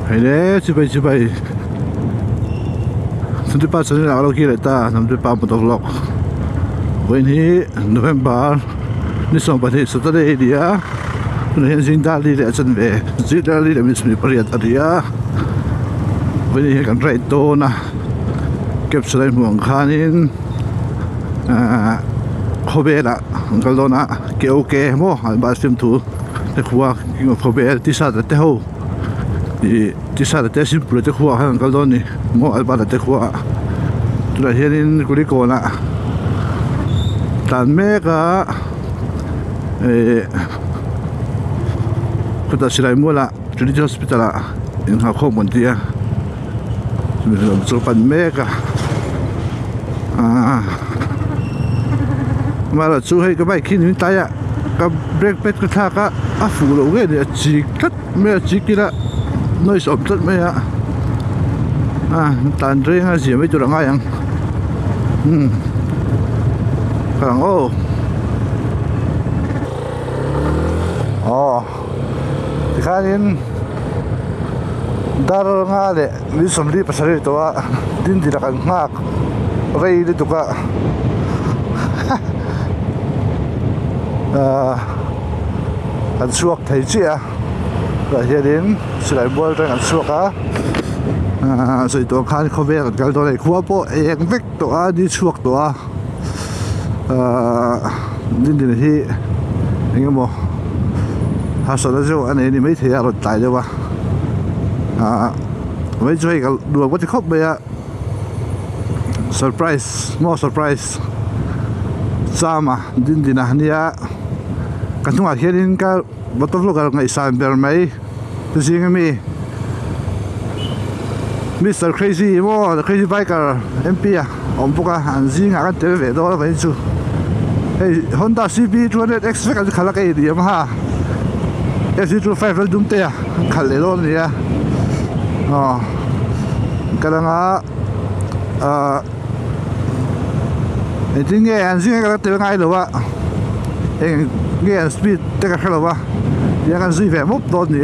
hay đấy chứ bay chúng tôi bắt sang là lâu kia lại ta nằm tôi bắt một vlog với ní November ní xong bắt hết Saturday đi á nên hiện sinh đã đi lại chân về chỉ đã đi lại mình sẽ đi đi á với ní cái rải to na kẹp sợi muang khanin khobe la galona ke okay mo ba sim thu te khuwa ki khobe ti sa te ho ti sa te simple te khuwa han galoni mo alba te khuwa tula hianin kuli kona tan meka kuta sirai mola Trinity Hospital in ha khom montia so pan meka mà là chú hay cái bài khi những tay à cái break pet cái thác á phủ lỗ cái này chỉ cắt mấy chỉ kia là nơi sọp rất mấy à tàn riêng hay gì mấy chỗ đó ngay anh càng thì khai nên dar nga le ni somli pasari to a din dira kan ngak rei le tuka an suak thei chi a la hianin silai bol tang an suak a sei to khan khobe kan kal to le khuwa po eng vek to a ni suak to a din hi engemo hasala jo ane ni mai thea ro tai jawa mấy chơi cái đùa có thể khóc bây giờ surprise more surprise sao mà din din à nia cái thằng kia din cái bắt đầu cái ngày sáng bữa mấy tôi xin cái mi Mr. Crazy mo the crazy biker MP à ông bốc à anh xin cái tên về đó vậy chứ hey Honda CB 200X cái khá là cái gì mà ha SC25 là đúng thế à khá là đó nè cái đó thì nghe anh riêng cái tiếng ngay rồi ạ nghe speed cái khác rồi ạ thì anh duy vẻ mốc đòn gì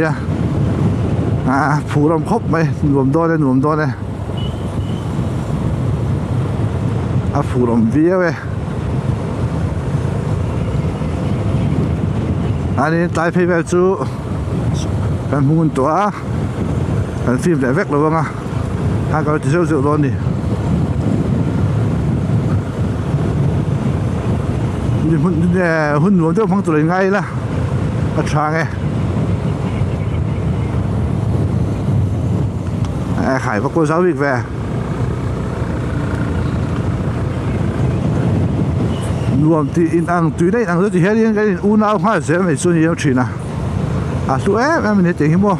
phủ làm khóc mày nuông đòn này phủ làm vía vậy anh ấy tại phải về chú anh muốn tỏa anh phim lại vét rồi vâng à hai cái thì rượu luôn đi hun luôn tiêu phong tụi ngay là sang nghe Khải và cô giáo việc về luôn thì in ăn túi đấy ăn rất thì hết đi cái u nào hoa sẽ phải xuân nhiều chuyện à tụi em mình tiếng mua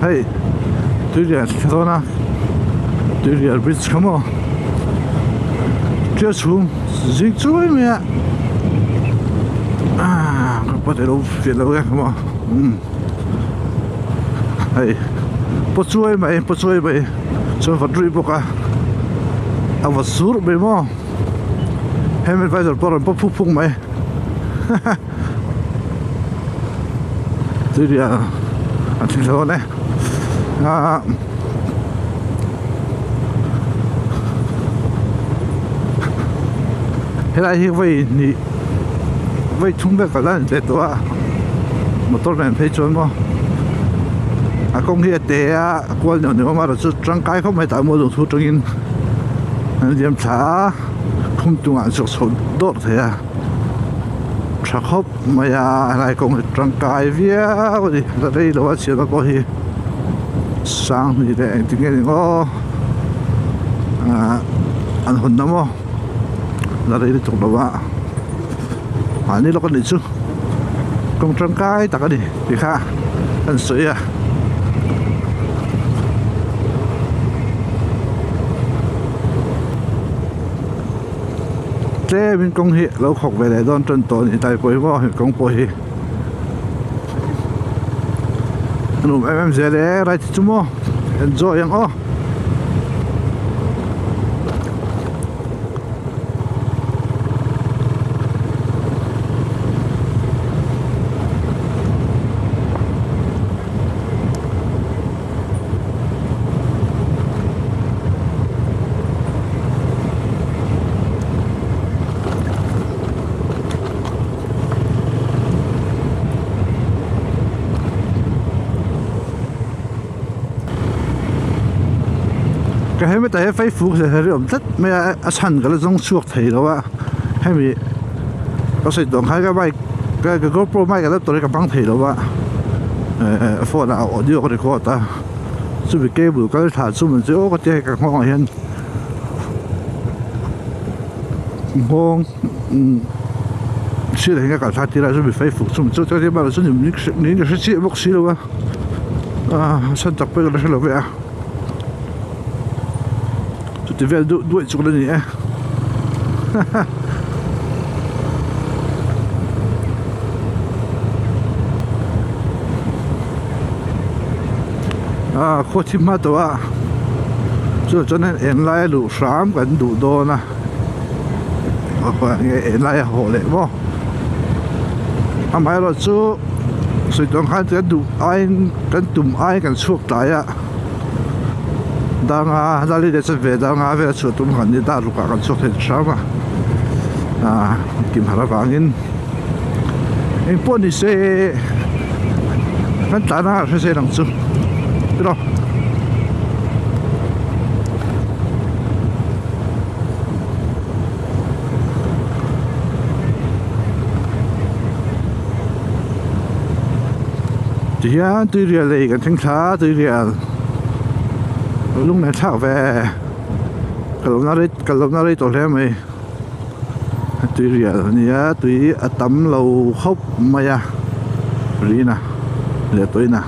hey Julia Corona Julia Bridge come on just home dịch chuối mẹ có thể đâu phiền đâu cái come on hey pot chuối mày cho vật rùi bốc à vật sủi bề mò em phải phải rồi bỏ phúc phúc mày Julia anh xin lỗi đấy hiện tại vậy thì vậy chúng ta phải làm đểตัวmột tốt này phải chuẩn mà công hiện để quan trọng nữa mà là trang cái không phải tại mua đồ thu trong in điểm trả không chung ăn sốt sốt đốt thế à chắc hộp mà lại công trang cái vía gì là đây là chuyện nó có gì sang thì để tiếng nghe có ăn hồn lắm không là đây là chụp đâu ạ anh ấy nó có định chứ công trang cái ta cái gì thì khác ăn sữa à thế mình công hiện lâu học về để đón chân tổ thì tại quấy vào hiện công quấy nụ em sẽ để ra chứ mua enjoy yang cái hay mấy tay Facebook thì thấy ông rất mấy sẵn cái là giống chuột thấy đâu á hay mi có sự động hai cái GoPro mai cái đó tôi cái băng thấy đâu á phone nào audio cái đó ta chuẩn bị cable cái thả xuống mình chỗ có chơi cái ngon hơn ngon是的，应该搞啥地了？准备恢复，从这这边来说，你就是接不起了啊！上这边个是了呗啊！这这边都做了你，哈哈。啊，可听嘛多啊！这真的原来路上跟路多呢，我原来好嘞么？买了猪，水中看跟堵爱跟堵爱跟出来呀。当啊，那里的是别当啊，别出东看的大路跟出很少嘛。啊，今下来反正，因本地是，跟大那是能做，对咯。thì tôi rìa lấy cái thanh khá tôi rìa lúc này thảo về cái lúc nào đấy tôi xem mày tôi rìa nhá tôi tắm lâu khóc mày à đi nè để tôi nè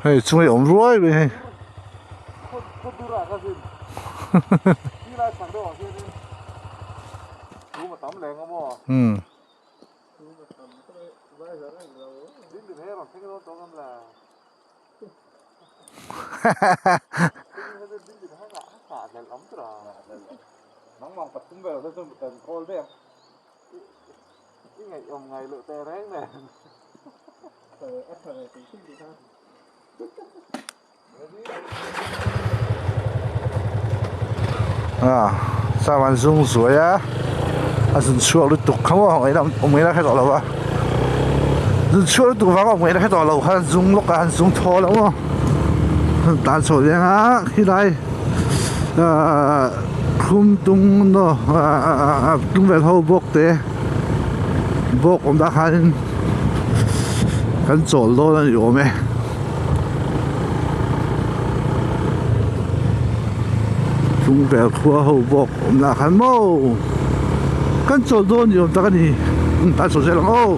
hey chúng ông ruồi vậy nóng mong bật cũng về rồi tôi cần coi đấy cái ngày ông ngày lựa tè ráng nè à sao bạn dùng suối á dùng chuột được tục không ông ấy đã khai tỏ lâu à dùng chuột được tục vào ông ấy đã khai tỏ lâu hắn dùng lúc hắn dùng thô lắm không tàn sổ riêng á khi đây khung tung nó tung về hậu bốc thế bốc ông đã hắn chỗ lô là nhiều mẹ tung về khu hậu bốc ông đã hắn mô cái chỗ lô nhiều ta cái gì tàn sổ riêng lắm ô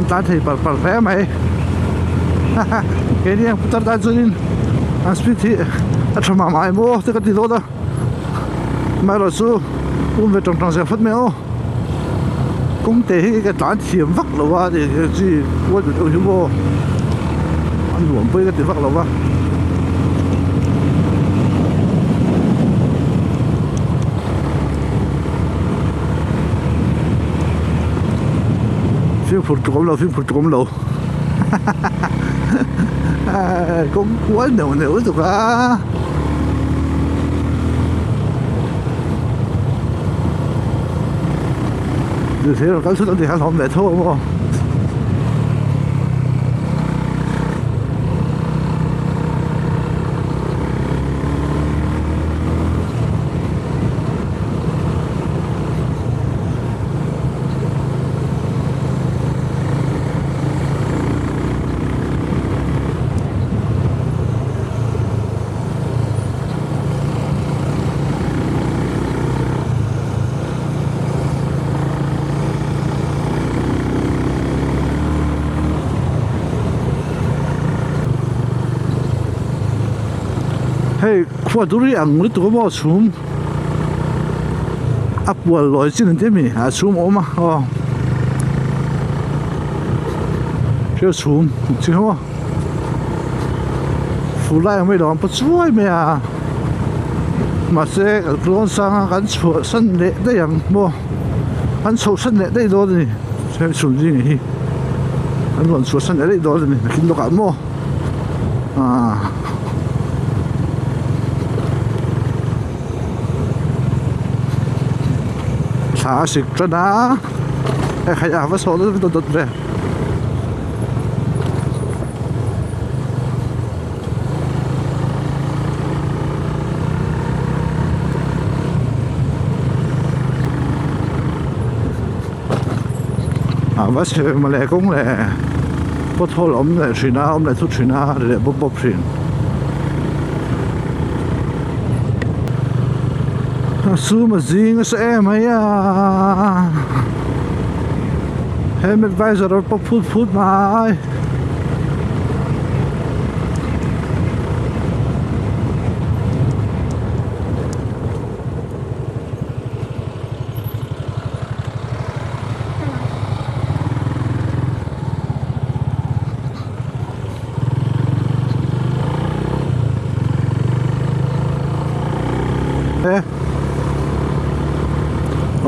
ta thì bật vé mày cái này putar ta chunin an speed thì thama mai mo te ka ti lo da mai lo su về trong sẽ phát mèo cũng thế cái tán thiểm vắt là wa thì gì qua được đâu chứ anh luồn bơi cái tiền vắt là wa phim phim phụt lâu cũng quá nhiều rồi à như thế là cái số thì hắn không để thôi đúng không hey khua duri ang lu tu mo chum apwal loi chin te mi a chum oma o cái chum chi ho phụ lại mấy đó bắt chuối mày à mà sẽ luôn sang gắn chuột sân lệ đây yang mua gắn chuột sân lệ đây đó đi sẽ chun gì nhỉ gắn luôn chuột sân lệ đây đó đi kinh đồ cả mua à xả xịt cho nó cái khai áo vest số đó tôi đột về vắt mà lại cũng là bắt thô lắm lại chuyện nào lại chút chuyện nào để bóp chuyện xưa mà gì nó sẽ mấy à em advisor bóp phút mà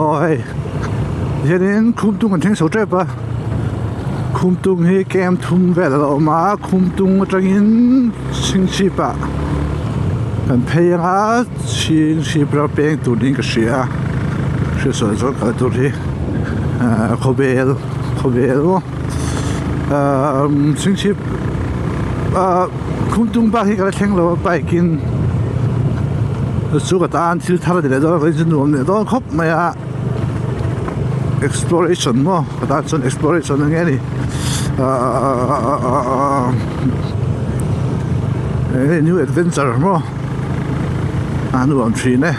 ôi giờ đến khung tung còn thanh số trẻ ba khung tung hi kem thum về là mà khung tung trong in sinh chi ba cần phải á sinh chi bao bèn tụi nín cái gì à sự sửa cho cái tụi đi khâu bèn luôn sinh chi khung tung ba hi cái thanh là bài kinh số cái tan chỉ thà để đó cái chuyện luôn đó khóc mày exploration mo cái chuyện exploration nghe đi new adventure mo nu am tree này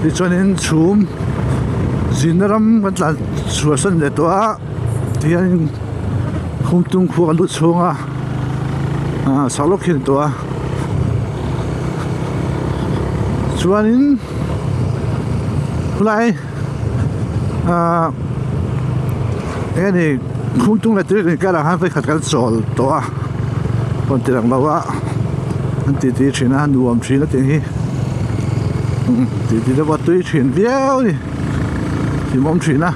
đi cho nên chum zinaram cái là chùa sân để đó thì anh không tung khu cái lút xuống sao lúc hiện đó chuanin lại cái này khung tung lại tới cái là hắn phải khát cái sỏi to còn tiền đâu á anh tí chuyện anh nuông chuyện nó tiền hi tí nó bắt tới chuyện véo đi thì mong chuyện à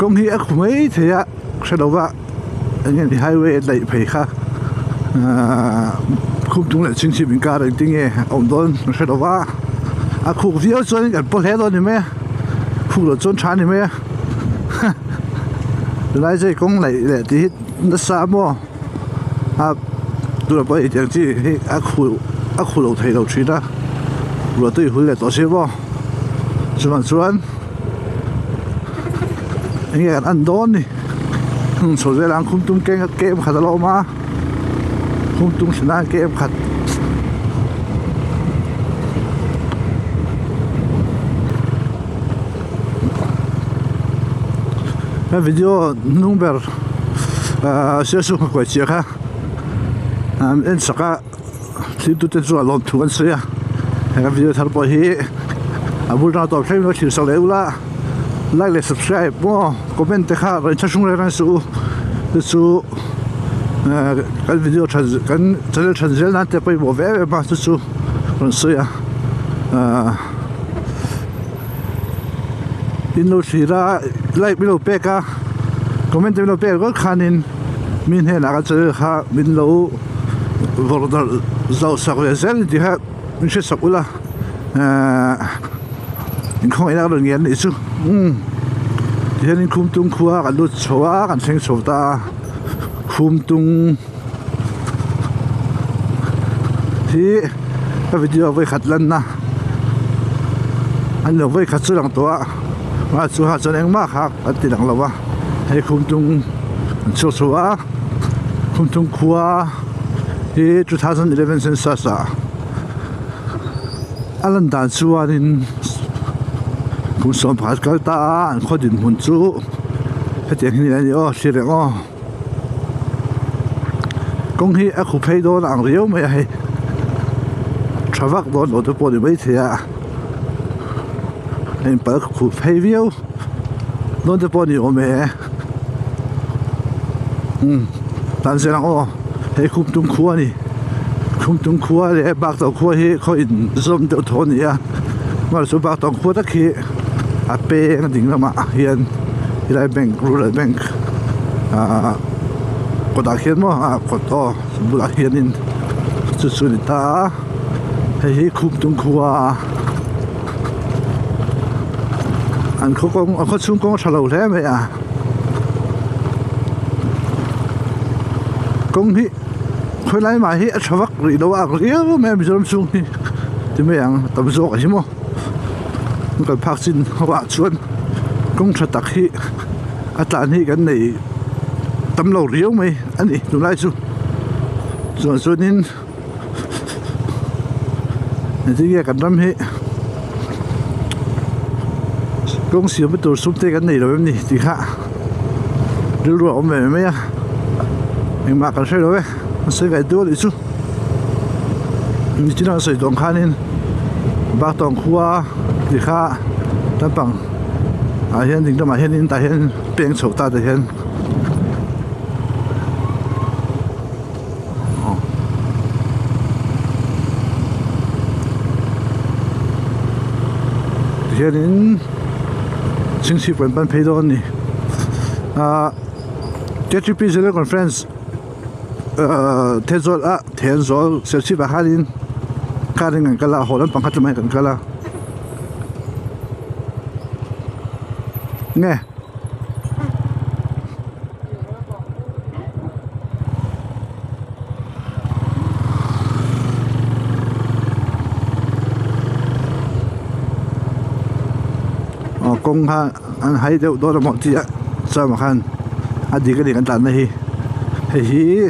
công hi ác mấy thế ạ sẽ đâu vậy anh em thì highway lại phải khác khung tung lại chính trị mình cả được tiếng nghe ông đón sẽ đâu vậy khu video cho nên cái bộ hết rồi nè khu là chôn chán nè lại đây cũng lại thì nó xa mò tôi là bởi vì chỉ khu đầu thầy đầu truy đó rồi tôi hồi lại tổ chức mò chuan anh em ăn đón đi số giờ làm khung tung kem khát lâu mà khung tung sinh ra kem khát cái video number sẽ xuống quay chiếc ha em sẽ cả thì tôi sẽ做long thuận xe cái video thằng bò hi buổi nào tập thêm nó chỉ sau đấy là like subscribe mo comment te kha ran chasung ran su cái video kan channel channel na te pai bo ve ba su ran su ya in lo thira like bilo pe ka comment bilo pe ko khanin min he na ka che kha min lo vorda zau sakwe zel di ha min che sakula in không ai đâu nghe đấy chứ, thì nên khum tung khua cái lút xóa cái sinh sầu ta khum tung thì cái video với khát lần na anh nói với khát số lượng to mà số hạt số lượng mắc khác cái tiền lượng lâu hay khum tung xóa khum tung khua thì 2011 census alan dan chuanin kun som phat kal ta an khodin hun chu hetiang hi ani o sireng o kong hi a khu phei don ang riau mai hai thavak don o te poni mai thia en pa khu phei viau don te poni o me tan serang o hei khum tum khuwa ni khum tum khuwa le bak to khuwa hi kho in zom te thon ya mar su bak tong khuwa ta khi a pe nga ding lama hian hilai bank rural bank ko da khian mo ko to bu da khian in chu chu ni ta hei khum tum khuwa an kho kong kho chung kong thalo le me a kong hi khoi lai ma hi a thawak ri do a riau me mizoram chung hi ti me ang tam zo ka himo kan phak chin wa chuan kong tha tak hi atan hi kan nei tam lo riau mai ani tu lai chu chuanin ti ge kan ram hi kong siam bu tur sum te kan nei lo ni ti kha ru ru om me ya mình mặc cái xe đó vậy, xe cái đua đi chứ, mình chỉ là sử dụng khăn nên bác tổng khoa thì khá担bằng, hiện tình mà hiện tại hiện biến số ta thì hiện, hiện đến chính trị vẫn ban phê đó này, TTP Zero Conference thiên zol selsi ba halin karing ang kala holan pangkat mai kan kala nghe công ha anh hay đâu đó là một chuyện sao mà khan anh đi cái gì anh tàn này hi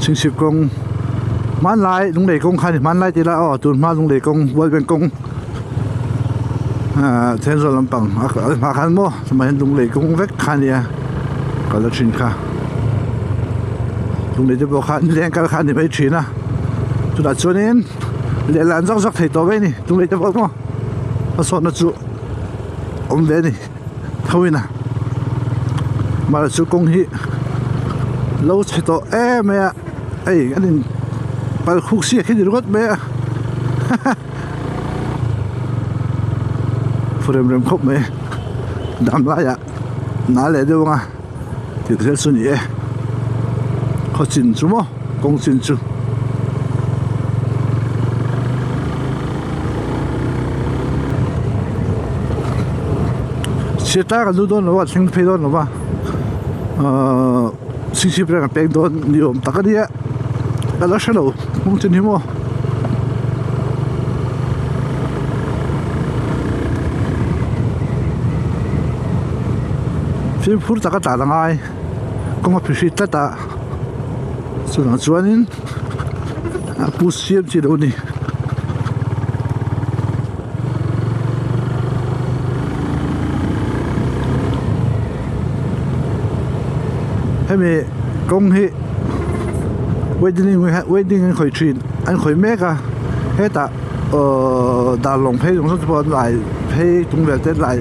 chính sự công man lại lung lệ công khai man lại thì là tuần man lung lệ công với bên công thiên rồi làm bằng mà khăn mo mà hiện lung lệ công vét khăn nha còn là chuyện khác lung lệ thì bộ khăn liên cái khăn thì mấy chuyện à chúng ta cho nên lệ làm rắc rắc thấy to vậy nè lung lệ thì bộ mo nó sốt nó chú ông về nè thôi nè mà là chú công hi lâu chạy to mẹ ấy anh nên bao khúc xia khi đi rót mẹ phụ em rem khóc mẹ đam lại ạ nã lệ đâu mà thì thế xuân nhỉ khó chín chú mò công chín chú chia tay cái lúc đó nó vào sinh phê đó nó vào sinh sinh ra cái đó nhiều tất cả đi á là sao đâu không tin hiểu không phim phút tất cả trả lại ai không có phí tất cả số lượng chuan in bút xiêm chỉ đâu đi hay mẹ công hệ wedding anh khỏi chuyện anh khỏi mẹ cả hết ta đà lòng phê chúng tôi lại phê chúng về tết lại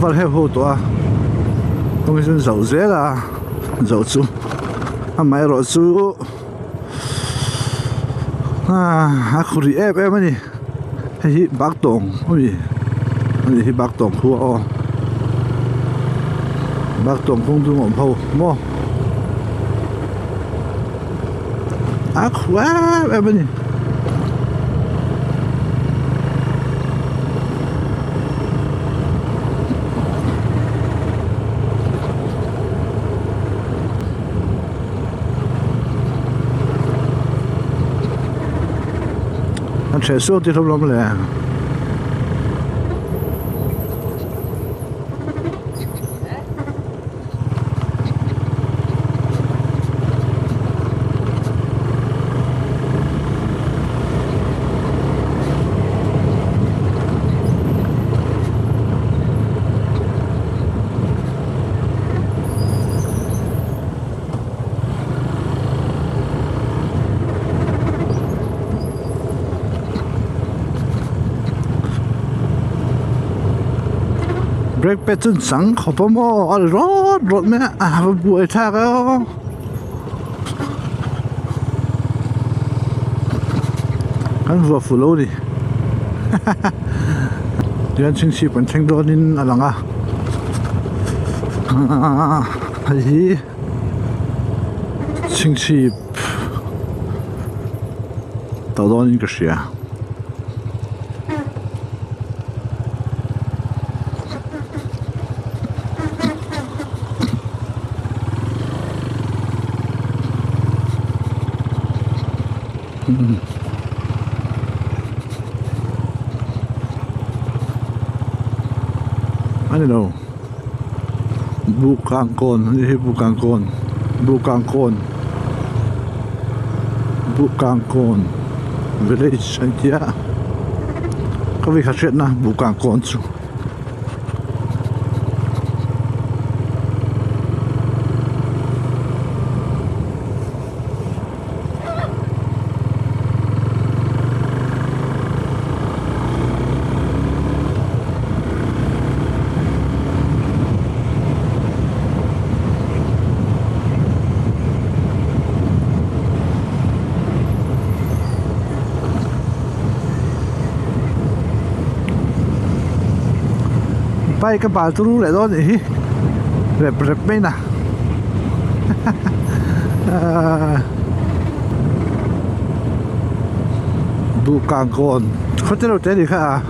vẫn hết hồ toa công dân giàu dễ là giàu chú anh máy rồi chú khu đi em ấy hay bác tổng hay bác tổng khu bác tổng công ty ngọn phâu mua quá em ơi anh sẽ xuống thì không lắm lẹ break pe chun sang khopa mo al rot me a buai tha ka kan va fulo ni dian ching si pan cheng don in alanga hi ching si tao don in ka sia I don't know. Bukangkon, ini Bukangkon. Bukangkon village dia. Kau bisa lihat nah Bukangkon tu. Bay cái bà tôi lại đó thì rẹp mấy nè Bukangkon có thể đâu thế cả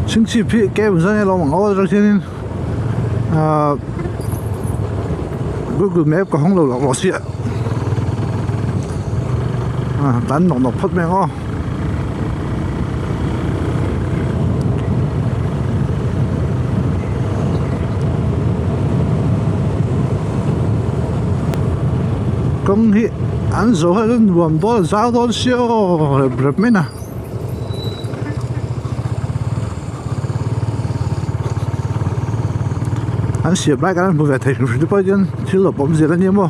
chính trị phi cái mình sẽ lo bằng ô rồi cho nên Google Maps có không lâu lọc lọ xịa tán nọc phất mẹ ô công hi ăn rồi hay là buồn bố sao đó siêu rệp mấy nè anh xếp lại cái này một vài thầy rồi bây giờ chỉ là bấm gì là nhiều mà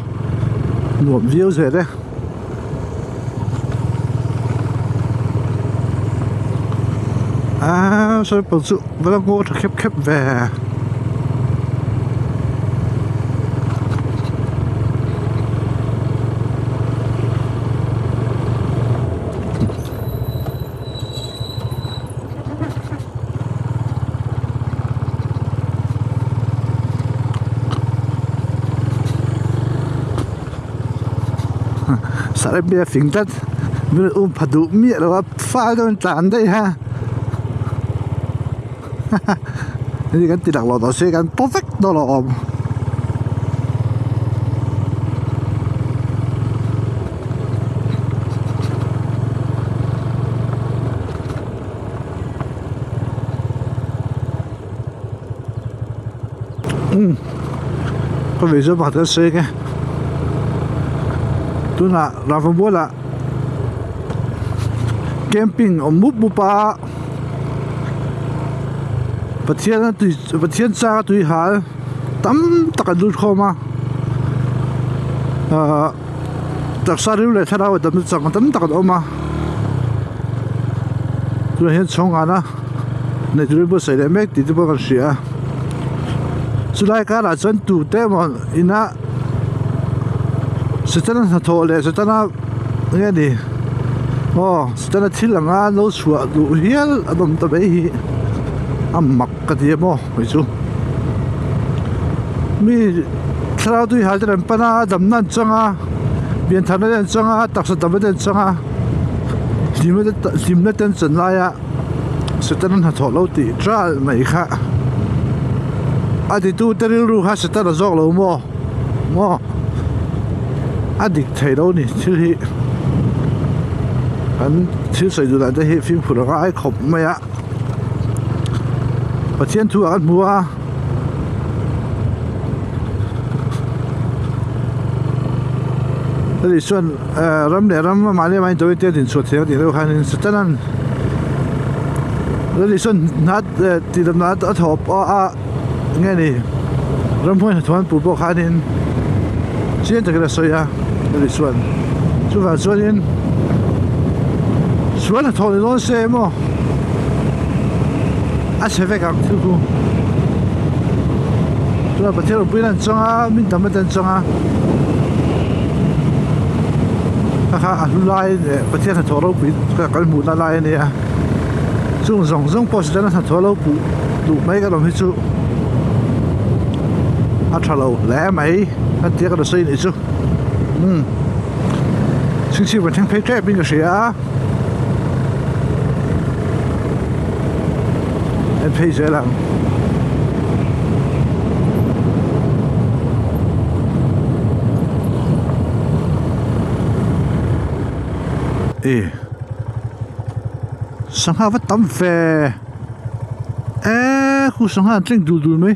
buồn view gì đấy sao bây giờ vẫn ngồi khép về Sarap biar fingtat, biar padu miat lawat file tu tandai ha. Ini kan tidak lolos sih kan perfect dolo om. Có vị số mặt xe cái. Tu nak rafa bola camping múp bupa pathian sa tu hal tam takadut khoma taksariu le tharaw tam chang tam takad oma tu hian chong ana ne tu bo sai le mek ti tu bo kan sia sulai ka ra chan tu te mon ina Setelah satu le, setelah ni, setelah silang lo suatu hial adom tabai amak kadia mo, begitu. Mi kalau tu hal dalam pana adam nan canga, biar tanah dan canga, taksa tabai dan canga, limna dan cenlaya, setelah satu lo ti, tral mereka. Adi tu teriru has setelah zog lo mo. Adik thầy đâu nè chứ hi hắn chứ xây dựng lại đây phim phụ nữ ai khóc mày ạ và thiên thu ăn mua đây xuân rắm để rắm mà lên mai tôi tiêu tiền suốt theo tiền đâu khai sẽ tân ăn đây xuân nát thì đâm nát ở thọp nghe nè rắm thôi thoáng bù bốc khai nên chiến từ cái là soi à đây xuân chú vào xuân là thôi nó xe mà sẽ phải gặp thứ cô là bật thiết là bây giờ trong á mình tắm bên trong á ha lai bật thiết là thua lâu bị cái mũ là lai này à chung rong rong post cho nó thua lâu bị đủ mấy cái đồng hết chú thua lâu lẽ mấy anh tiếc cái xây này chú chính trị vẫn thằng phải trẻ bên cái gì á anh phải dễ làm sang ha vắt tắm về khu sang ha trinh đủ mấy